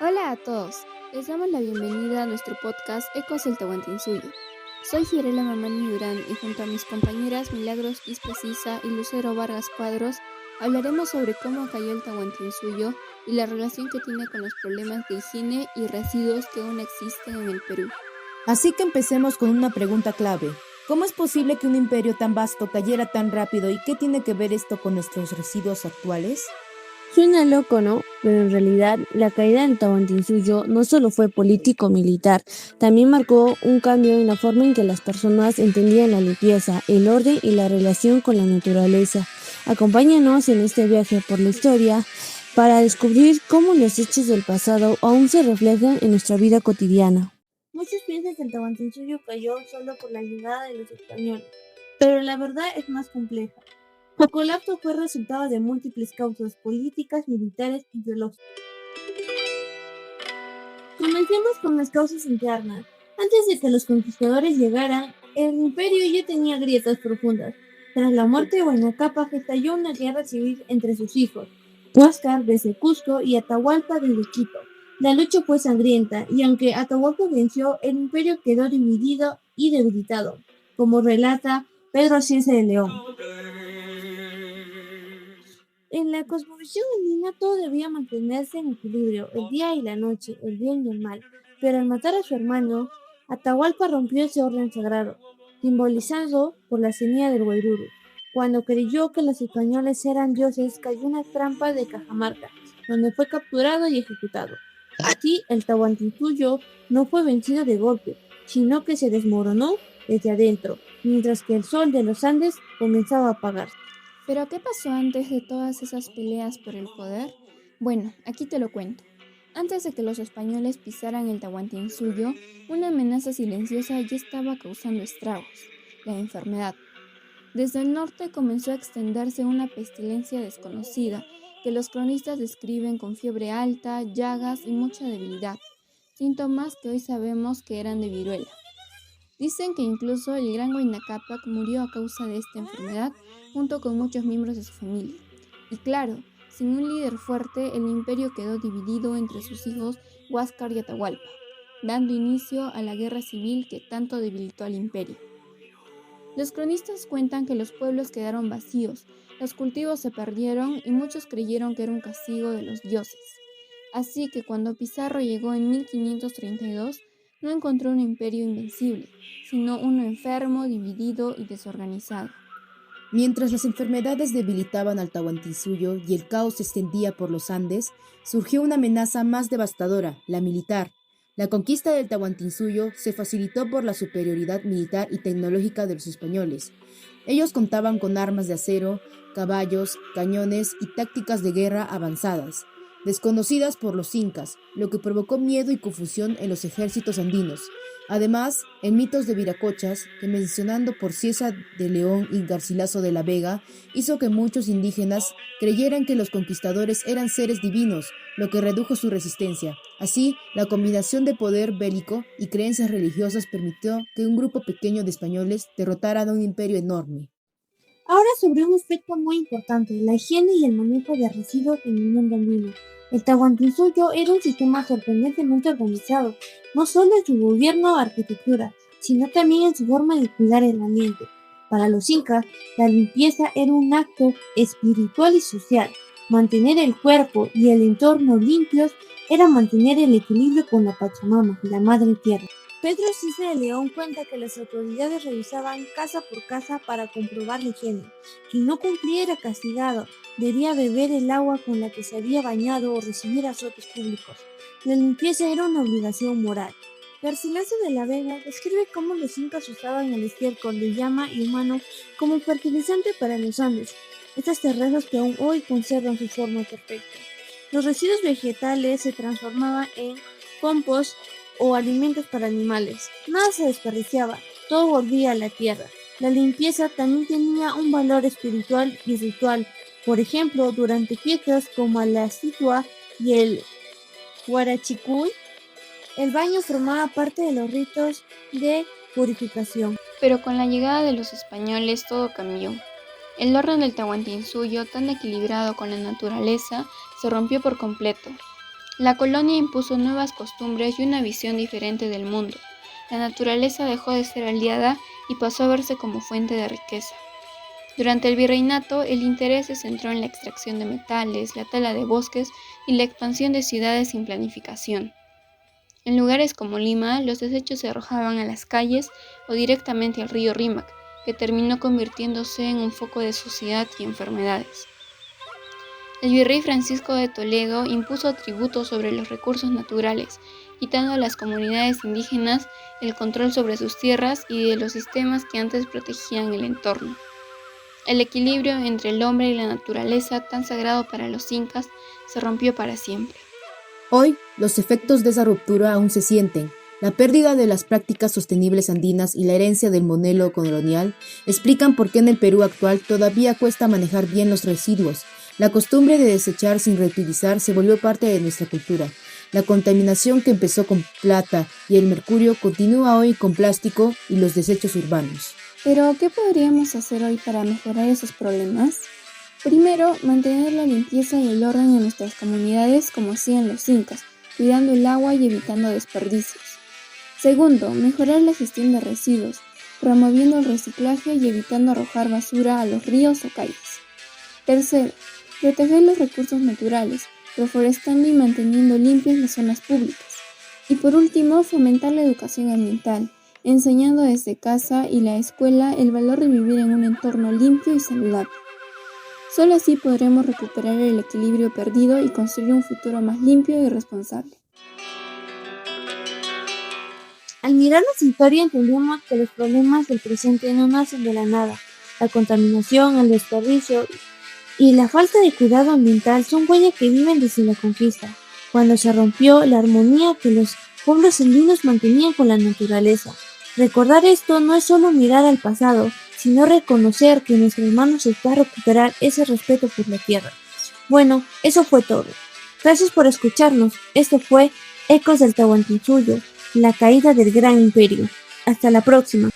Hola a todos, les damos la bienvenida a nuestro podcast Ecos del Tahuantinsuyo. Soy Fiorella Mamani Durán y junto a mis compañeras Milagros Isprecisa y Lucero Vargas Cuadros hablaremos sobre cómo cayó el Tahuantinsuyo y la relación que tiene con los problemas de higiene y residuos que aún existen en el Perú. Así que empecemos con una pregunta clave. ¿Cómo es posible que un imperio tan vasto cayera tan rápido y qué tiene que ver esto con nuestros residuos actuales? Suena loco, ¿no? Pero en realidad la caída del Tahuantinsuyo no solo fue político-militar, también marcó un cambio en la forma en que las personas entendían la limpieza, el orden y la relación con la naturaleza. Acompáñanos en este viaje por la historia para descubrir cómo los hechos del pasado aún se reflejan en nuestra vida cotidiana. Muchos piensan que el Tahuantinsuyo cayó solo por la llegada de los españoles, pero la verdad es más compleja. Su colapso fue resultado de múltiples causas políticas, militares y biológicas. Comencemos con las causas internas. Antes de que los conquistadores llegaran, el imperio ya tenía grietas profundas. Tras la muerte de Huayna Cápac estalló una guerra civil entre sus hijos, Huáscar desde Cusco y Atahualpa desde Quito. La lucha fue sangrienta y aunque Atahualpa venció, el imperio quedó dividido y debilitado, como relata Pedro Cience de León. En la cosmovisión andina todo debía mantenerse en equilibrio, el día y la noche, el bien y el mal. Pero al matar a su hermano, Atahualpa rompió ese orden sagrado, simbolizado por la semilla del Guairuru. Cuando creyó que los españoles eran dioses, cayó en una trampa de Cajamarca, donde fue capturado y ejecutado. Así, el Tahuantinsuyo no fue vencido de golpe, sino que se desmoronó desde adentro, mientras que el sol de los Andes comenzaba a apagarse. ¿Pero qué pasó antes de todas esas peleas por el poder? Bueno, aquí te lo cuento. Antes de que los españoles pisaran el Tahuantinsuyo, una amenaza silenciosa ya estaba causando estragos, la enfermedad. Desde el norte comenzó a extenderse una pestilencia desconocida que los cronistas describen con fiebre alta, llagas y mucha debilidad, síntomas que hoy sabemos que eran de viruela. Dicen que incluso el gran Huayna Cápac murió a causa de esta enfermedad junto con muchos miembros de su familia. Y claro, sin un líder fuerte, el imperio quedó dividido entre sus hijos Huáscar y Atahualpa, dando inicio a la guerra civil que tanto debilitó al imperio. Los cronistas cuentan que los pueblos quedaron vacíos, los cultivos se perdieron y muchos creyeron que era un castigo de los dioses. Así que cuando Pizarro llegó en 1532, no encontró un imperio invencible, sino uno enfermo, dividido y desorganizado. Mientras las enfermedades debilitaban al Tahuantinsuyo y el caos se extendía por los Andes, surgió una amenaza más devastadora, la militar. La conquista del Tahuantinsuyo se facilitó por la superioridad militar y tecnológica de los españoles. Ellos contaban con armas de acero, caballos, cañones y tácticas de guerra avanzadas, desconocidas por los incas, lo que provocó miedo y confusión en los ejércitos andinos. Además, en mitos de Viracochas, que mencionando por Cieza de León y Garcilaso de la Vega, hizo que muchos indígenas creyeran que los conquistadores eran seres divinos, lo que redujo su resistencia. Así, la combinación de poder bélico y creencias religiosas permitió que un grupo pequeño de españoles derrotaran a un imperio enorme. Ahora sobre un aspecto muy importante, la higiene y el manejo de residuos en el mundo andino. El Tahuantinsuyo era un sistema sorprendentemente organizado, no solo en su gobierno o arquitectura, sino también en su forma de cuidar el ambiente. Para los incas, la limpieza era un acto espiritual y social. Mantener el cuerpo y el entorno limpios era mantener el equilibrio con la Pachamama, la Madre Tierra. Pedro Cice de León cuenta que las autoridades revisaban casa por casa para comprobar la higiene. Quien no cumplía era castigado, debía beber el agua con la que se había bañado o recibir azotes públicos. La limpieza era una obligación moral. Garcilaso de la Vega describe cómo los incas usaban el estiércol de llama y humano como fertilizante para los Andes, estos terrenos que aún hoy conservan su forma perfecta. Los residuos vegetales se transformaban en compost o alimentos para animales. Nada se desperdiciaba, todo volvía a la tierra. La limpieza también tenía un valor espiritual y ritual. Por ejemplo, durante fiestas como la Situa y el Huarachicuy, el baño formaba parte de los ritos de purificación. Pero con la llegada de los españoles todo cambió. El orden del Tahuantinsuyo, tan equilibrado con la naturaleza, se rompió por completo. La colonia impuso nuevas costumbres y una visión diferente del mundo. La naturaleza dejó de ser aliada y pasó a verse como fuente de riqueza. Durante el virreinato, el interés se centró en la extracción de metales, la tala de bosques y la expansión de ciudades sin planificación. En lugares como Lima, los desechos se arrojaban a las calles o directamente al río Rímac, que terminó convirtiéndose en un foco de suciedad y enfermedades. El virrey Francisco de Toledo impuso tributos sobre los recursos naturales, quitando a las comunidades indígenas el control sobre sus tierras y de los sistemas que antes protegían el entorno. El equilibrio entre el hombre y la naturaleza, tan sagrado para los incas, se rompió para siempre. Hoy, los efectos de esa ruptura aún se sienten. La pérdida de las prácticas sostenibles andinas y la herencia del modelo colonial explican por qué en el Perú actual todavía cuesta manejar bien los residuos. La costumbre de desechar sin reutilizar se volvió parte de nuestra cultura. La contaminación que empezó con plata y el mercurio continúa hoy con plástico y los desechos urbanos. Pero, ¿qué podríamos hacer hoy para mejorar esos problemas? Primero, mantener la limpieza y el orden en nuestras comunidades como hacían los incas, cuidando el agua y evitando desperdicios. Segundo, mejorar la gestión de residuos, promoviendo el reciclaje y evitando arrojar basura a los ríos o calles. Tercero, proteger los recursos naturales, reforestando y manteniendo limpias las zonas públicas. Y por último, fomentar la educación ambiental, enseñando desde casa y la escuela el valor de vivir en un entorno limpio y saludable. Solo así podremos recuperar el equilibrio perdido y construir un futuro más limpio y responsable. Al mirar nuestra historia entendemos que los problemas del presente no nacen de la nada. La contaminación, el desperdicio y la falta de cuidado ambiental son huellas que viven desde la conquista, cuando se rompió la armonía que los pueblos andinos mantenían con la naturaleza. Recordar esto no es solo mirar al pasado, sino reconocer que en nuestras manos está recuperar ese respeto por la tierra. Bueno, eso fue todo. Gracias por escucharnos. Esto fue Ecos del Tahuantinsuyo, la caída del gran imperio. Hasta la próxima.